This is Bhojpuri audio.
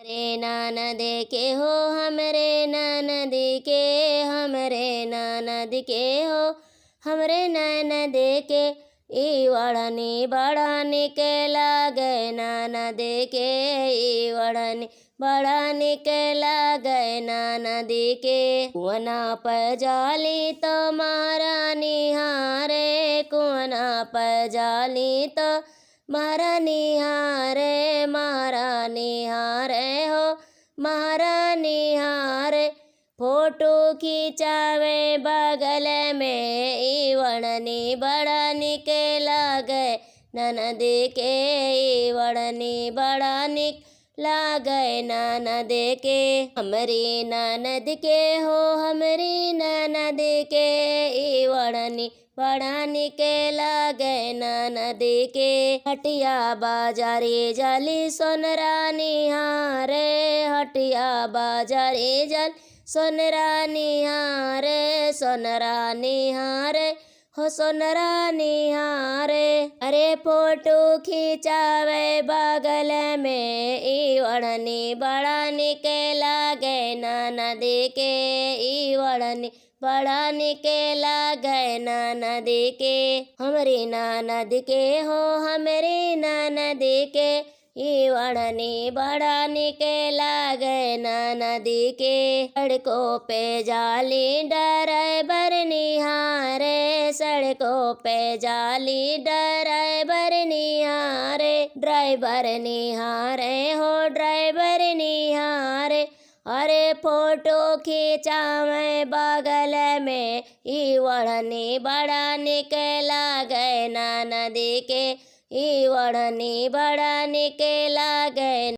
हमरे ननद के हो, हमरे ननद के, हमरे ननद के हो, हमरे ननद के। ई वड़नी बड़ा निक लागे ननद के, ई वड़नी बड़ा निक लागे ननद के। कुआना पर जाली तो महारानी हारे, कुआना पर जाली तो महारानी हारे, महारानी हारे हो, महारानी हारे। फोटो खिंचावे बगल में, ई वड़नी बड़ा निक लागे ननद के, ई वड़नी बड़ा निक लागे ननद के। हमरी ननद के हो, हमरी ननद के, ई वड़नी बड़ा निक लागे ननद के। हटिया बाजारे जाली सोनरानी हारे, हटिया बाजारे जाली सोनरानी हारे, सोनरानी हारे हो, सोनरानी हारे। अरे फोटो खिंचावे बगल में, ई वड़नी बड़ा निक लागे ननद के, ई वड़नी बड़ा निक लागे ननद के। हमरी ननद के हो, हमरी ननद के, ई वड़नी बड़ा निक लागे ननद के। सड़कों पे जाली ड्राइवर निहारे, सड़कों पे जाली ड्राइवर निहारे, ड्राइवर निहारे हो, ड्राइवर निहारे। अरे फोटो खिंचावे बगल में, ई वड़नी बड़ा निक लागे ननद के, ई वड़नी बड़ा निक लागे